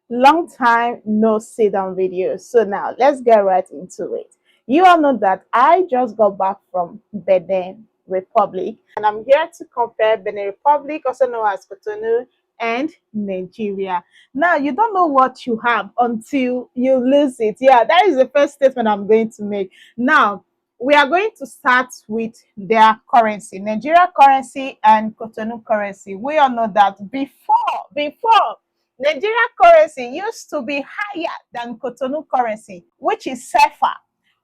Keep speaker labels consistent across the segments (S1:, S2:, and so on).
S1: Long time no sit down video. So now let's get right into it. You all know that I just got back from Benin Republic and I'm here to compare Benin Republic, also known as Cotonou, and Nigeria. Now you don't know what you have until you lose it. Yeah, that is the first statement I'm going to make. Now we are going to start with their currency, Nigeria currency and Cotonou currency. We all know that before Nigeria currency used to be higher than Cotonou currency, which is safer.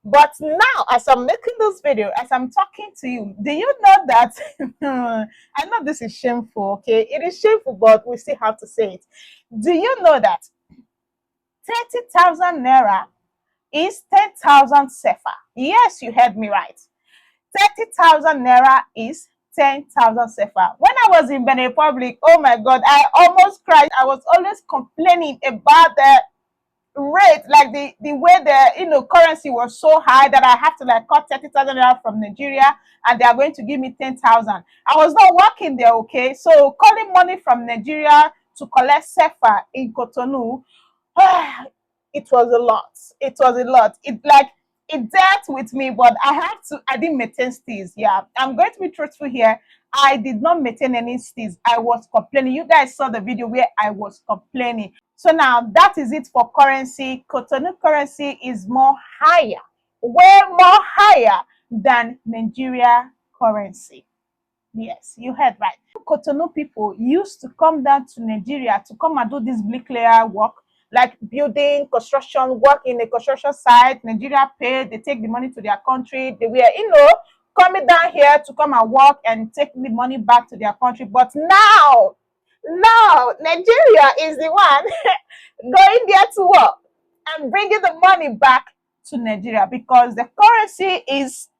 S1: But now, as I'm making this video, as I'm talking to you, do you know that? I know this is shameful, okay? It is shameful, but we still have to say it. Do you know that 30,000 naira is 10,000 sefa? Yes, you heard me right. 30,000 naira is 10,000 sefa. When I was in Benin Republic, oh my God, I almost cried. I was always complaining about the rate, like the way the currency was so high that I have to like cut 30,000 naira from Nigeria and they are going to give me 10,000. I was not working there, okay? So calling money from Nigeria to collect sefa in Cotonou, it was a lot. It was a lot. It dealt with me, but I didn't maintain steals. Yeah, I'm going to be truthful here. I did not maintain any steals. I was complaining. You guys saw the video where I was complaining. So now that is it for currency. Cotonou currency is more higher, way more higher than Nigeria currency. Yes, you heard right. Cotonou people used to come down to Nigeria to come and do this bricklayer work, like building, construction, work in a construction site. Nigeria paid, they take the money to their country. They were, coming down here to come and work and take the money back to their country. But now Nigeria is the one going there to work and bringing the money back to Nigeria because the currency is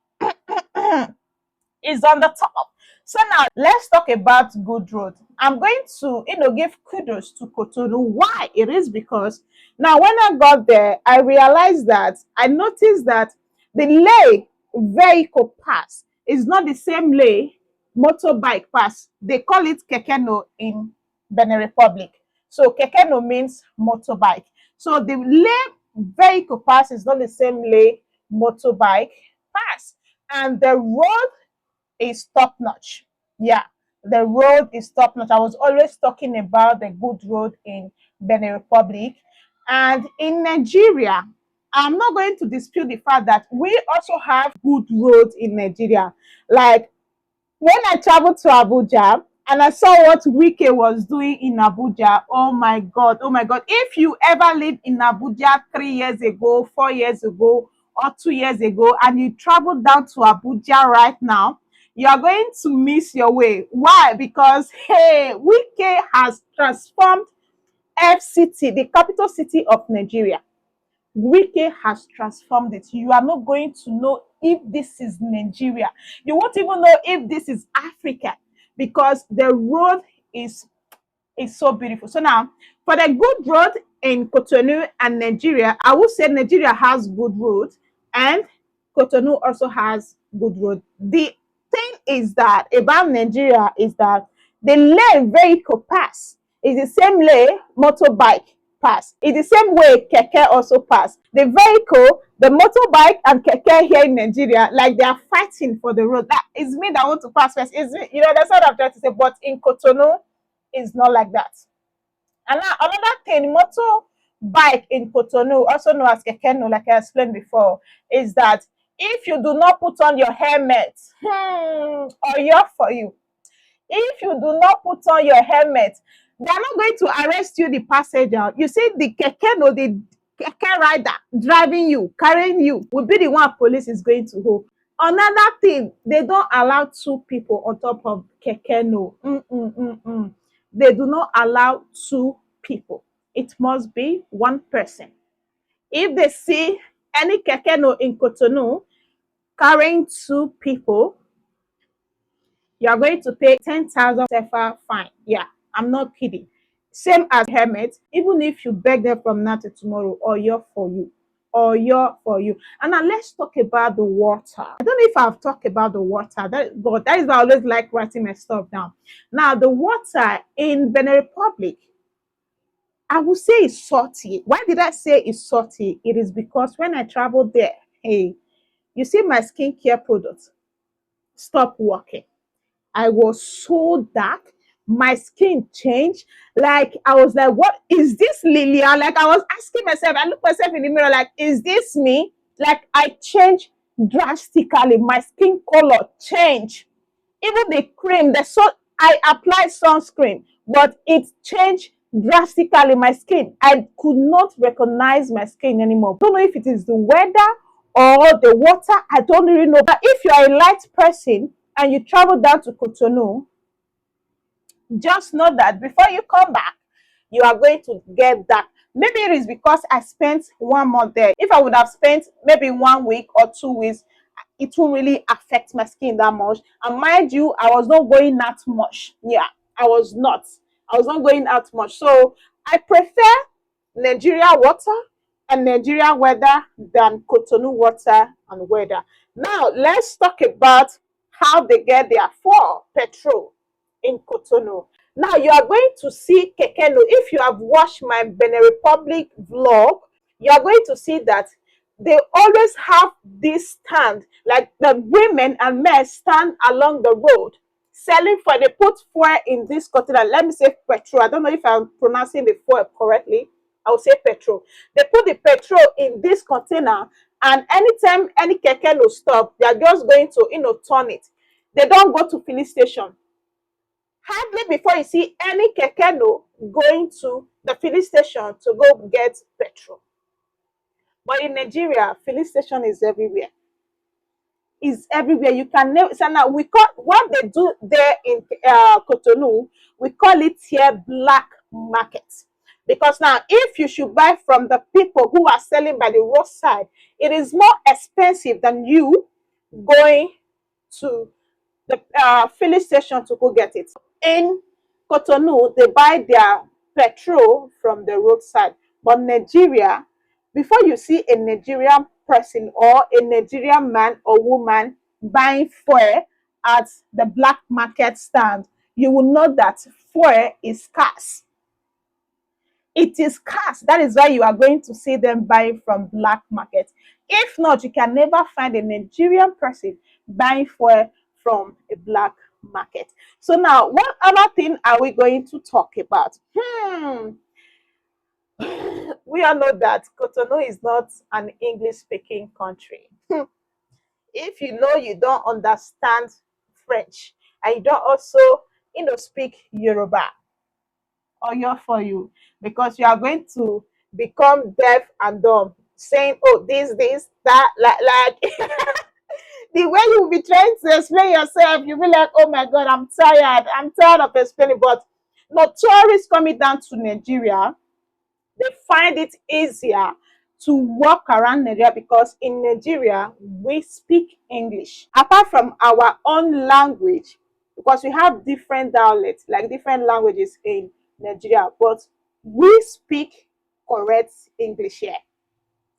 S1: is on the top. So now let's talk about good road. I'm going to give kudos to Cotonou. Why? It is because now when I got there, I noticed that the lay vehicle pass is not the same lay motorbike pass. They call it kekeno in Benin Republic. So kekeno means motorbike. So the lay vehicle pass is not the same lay motorbike pass. And the road is top notch. Yeah, the road is top notch. I was always talking about the good road in Benin Republic and in Nigeria. I'm not going to dispute the fact that we also have good roads in Nigeria. Like when I traveled to Abuja and I saw what Wike was doing in Abuja, oh my God, oh my God. If you ever lived in Abuja 3 years ago, 4 years ago, or 2 years ago, and you travel down to Abuja right now, you are going to miss your way. Why? Because, hey, Wike has transformed FCT, the capital city of Nigeria. Wike has transformed it. You are not going to know if this is Nigeria. You won't even know if this is Africa because the road is so beautiful. So now, for the good road in Cotonou and Nigeria, I would say Nigeria has good roads and Cotonou also has good road. The thing is that about Nigeria is that the lane vehicle pass is the same lane motorbike pass. It's the same way keke also pass. The vehicle, the motorbike and keke here in Nigeria, like they are fighting for the road. That is me that want to pass first. Is me, that's what I'm trying to say. But in Cotonou, it's not like that. And now another thing, motorbike in Cotonou, also known as kekeno, like I explained before, is that if you do not put on your helmet, or you're for you. If you do not put on your helmet, they are not going to arrest you, the passenger. You see, the kekeno, the keke rider driving you, carrying you, will be the one police is going to hold. Another thing, they don't allow two people on top of kekeno. They do not allow two people. It must be one person. If they see any kekeno in Cotonou carrying two people, you are going to pay 10,000 sefa fine. Yeah, I'm not kidding. Same as helmet, even if you beg them from now to tomorrow, or you're for you. Or you're for you. And now let's talk about the water. I don't know if I've talked about the water. That is why I always like writing my stuff down. Now, the water in Benin Republic, I will say it's salty. Why did I say it's salty? It is because when I traveled there, hey, you see my skincare products stop working. I was so dark. My skin changed. Like I was like, what is this Lilia? Like I was asking myself, I looked myself in the mirror, like, is this me? Like I changed drastically. My skin color changed. Even the cream, the sun, I applied sunscreen, but it changed drastically my skin. I could not recognize my skin anymore. I don't know if it is the weather or the water. I don't really know. But if you are a light person and you travel down to Cotonou, just know that before you come back, you are going to get that. Maybe it is because I spent 1 month there. If I would have spent maybe 1 week or 2 weeks, it won't really affect my skin that much. And mind you, I was not going out much. Yeah, I was not. I was not going out much. So I prefer Nigeria water and Nigeria weather than Cotonou water and weather. Now, let's talk about how they get their for petrol in Cotonou. Now, you are going to see Kekeno. If you have watched my Benin Republic vlog, you are going to see that they always have this stand, like the women and men stand along the road selling for. They put fuel in this container. Let me say petrol. I don't know if I'm pronouncing the fuel correctly. I will say petrol. They put the petrol in this container, and anytime any keke no stop, they are just going to turn it. They don't go to filling station. Hardly before you see any keke no going to the filling station to go get petrol. But in Nigeria, filling station is everywhere. Is everywhere. You can never. So now we call what they do there in Cotonou. We call it here black market, because now if you should buy from the people who are selling by the roadside, it is more expensive than you going to the filling station to go get it. In Cotonou, they buy their petrol from the roadside. But Nigeria, before you see a Nigerian person or a Nigerian man or woman buying fuel at the black market stand, you will know that fuel is scarce. It is scarce. That is why you are going to see them buying from black market. If not, you can never find a Nigerian person buying fuel from a black market. So now, what other thing are we going to talk about? We all know that Cotonou is not an English-speaking country. If you know you don't understand French and you don't also, speak Yoruba, or you're for you, because you are going to become deaf and dumb, saying, "Oh, this, that," like the way you will be trying to explain yourself, you'll be like, "Oh my God, I'm tired. I'm tired of explaining." But no, tourists coming down to Nigeria, they find it easier to walk around Nigeria because in Nigeria we speak English. Apart from our own language, because we have different dialects, like different languages in Nigeria, but we speak correct English here.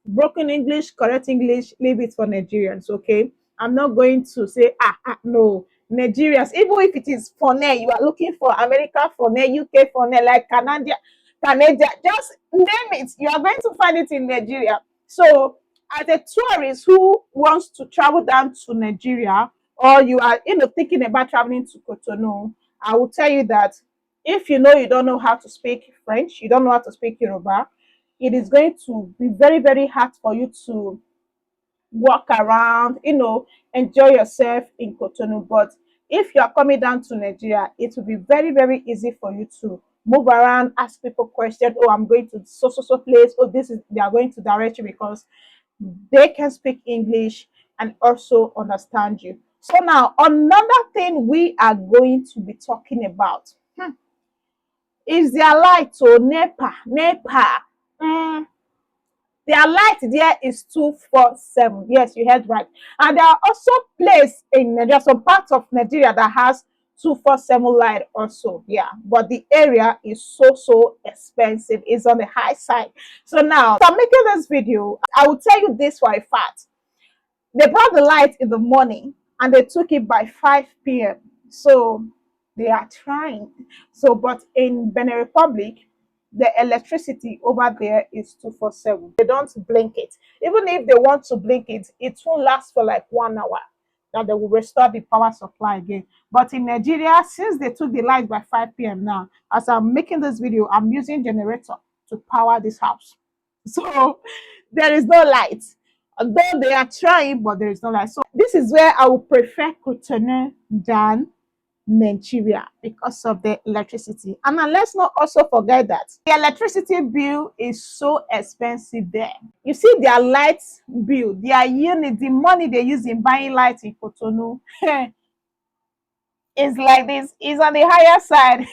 S1: Broken English, correct English, leave it for Nigerians, okay? I'm not going to say, no. Nigerians, even if it is phone, you are looking for American phone, UK phone, like Canada, just name it. You are going to find it in Nigeria. So, as a tourist who wants to travel down to Nigeria, or you are thinking about traveling to Cotonou, I will tell you that if you don't know how to speak French, you don't know how to speak Yoruba, it is going to be very, very hard for you to walk around, enjoy yourself in Cotonou. But if you are coming down to Nigeria, it will be very, very easy for you to move around, ask people questions. Oh, I'm going to so place. Oh, this is they are going to direct you because they can speak English and also understand you. So now another thing we are going to be talking about is their light. So NEPA. Their light there is 247. Yes, you heard right. And there are also places in Nigeria, some parts of Nigeria that has 247 light also. Yeah, but the area is so expensive. It's on the high side. So now, so I'm making this video. I will tell you this for a fact. They brought the light in the morning and they took it by 5 p.m. So they are trying. So, but in Benin Republic, the electricity over there is 247. They don't blink it. Even if they want to blink it, it won't last for like 1 hour. That they will restore the power supply again. But in Nigeria, since they took the light by 5 p.m. now, as I'm making this video, I'm using generator to power this house. So there is no light. Although they are trying, but there is no light. So this is where I would prefer Cotonou than Nigeria because of the electricity. And then let's not also forget that the electricity bill is so expensive there. You see their light bill, their unit, the money they use in buying light in Cotonou is like this, is on the higher side.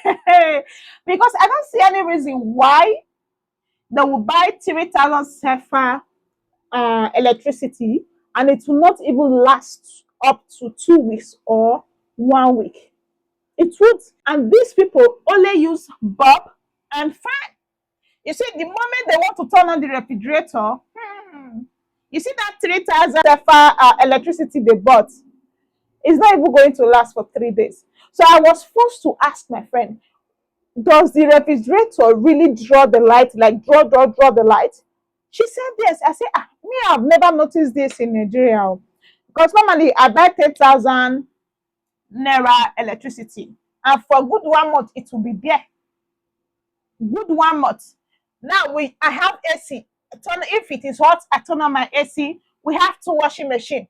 S1: Because I don't see any reason why they will buy 3,000 sefa electricity and it will not even last up to 2 weeks or 1 week. It would. And these people only use bulb and fan. You see, the moment they want to turn on the refrigerator, you see that 3,000 sefa electricity they bought is not even going to last for 3 days. So I was forced to ask my friend, does the refrigerator really draw the light, like draw the light? She said yes. I said, me, I've never noticed this in Nigeria. Because normally I buy 10,000 naira electricity. And for good 1 month, it will be there. Good 1 month. Now I have AC. If it is hot, I turn on my AC. We have two washing machine.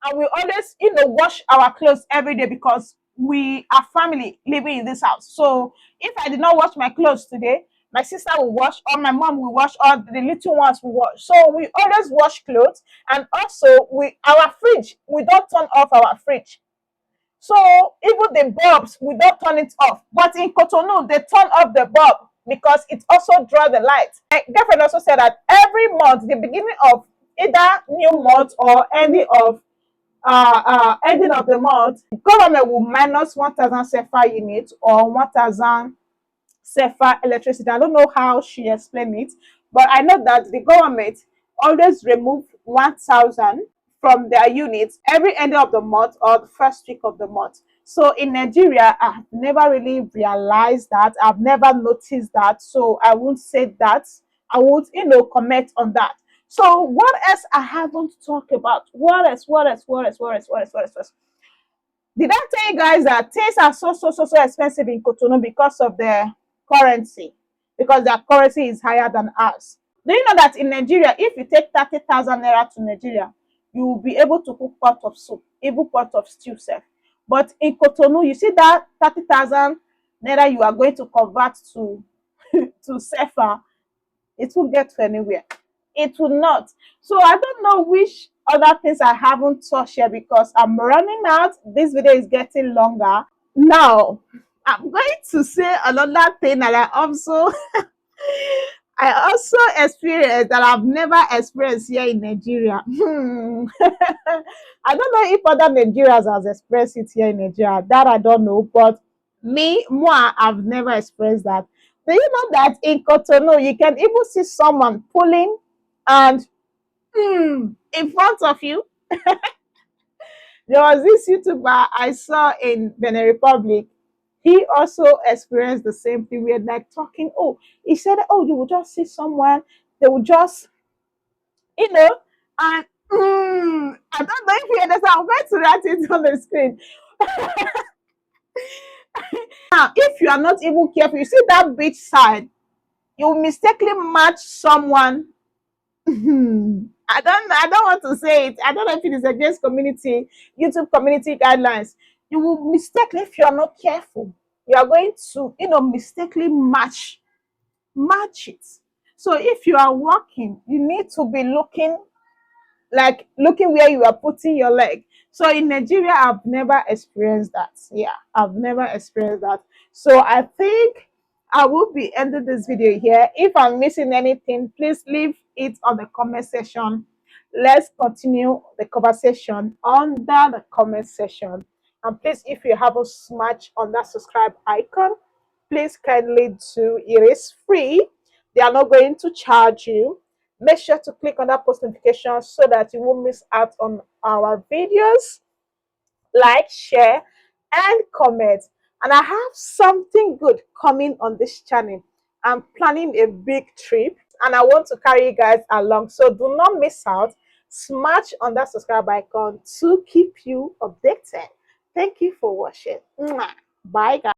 S1: And we always, wash our clothes every day because we are family living in this house. So if I did not wash my clothes today, my sister will wash, or my mom will wash, or the little ones will wash. So we always wash clothes. And also our fridge, we don't turn off our fridge. So even the bulbs, we don't turn it off. But in Cotonou, they turn off the bulb because it also draws the light. My girlfriend also said that every month, the beginning of either new month or ending of the month, government will minus 1,000 sefa units or 1,000 sefa electricity. I don't know how she explained it, but I know that the government always remove 1,000 from their units every end of the month or the first week of the month. So in Nigeria, I've never really realized that. I've never noticed that. So I won't say that. I won't, comment on that. So what else I haven't talked about? What else? Did I tell you guys that things are so expensive in Cotonou because of the currency? Because their currency is higher than ours. Do you know that in Nigeria, if you take 30,000 naira to Nigeria, you will be able to cook pot of soup, even pot of stew, sef. But in Cotonou, you see that 30,000 naira you are going to convert to to sefa, it won't get to anywhere. It will not. So I don't know which other things I haven't touched here because I'm running out. This video is getting longer. Now, I'm going to say another thing that I also experienced that I've never experienced here in Nigeria. I don't know if other Nigerians has experienced it here in Nigeria. That I don't know. But moi, I've never experienced that. Do you know that in Cotonou, you can even see someone pulling and in front of you? There was this YouTuber I saw in Benin Republic. He also experienced the same thing. We were like talking. Oh, he said, oh, you will just see someone. They will just, you know, and I don't know if you understand. I'm going to write it on the screen. Now, if you are not even careful, you see that beach side, you will mistakenly match someone. I don't want to say it. I don't know if it is against YouTube community guidelines. You will mistakenly, if you are not careful, you are going to, mistakenly match it. So if you are walking, you need to be looking where you are putting your leg. So in Nigeria, I've never experienced that. Yeah, I've never experienced that. So I think I will be ending this video here. If I'm missing anything, please leave it on the comment section. Let's continue the conversation under the comment section. And please, if you haven't smashed on that subscribe icon, please kindly do. It is free. They are not going to charge you. Make sure to click on that post notification so that you won't miss out on our videos. Like, share, and comment. And I have something good coming on this channel. I'm planning a big trip and I want to carry you guys along. So do not miss out. Smash on that subscribe icon to keep you updated. Thank you for watching. Mwah. Bye, guys.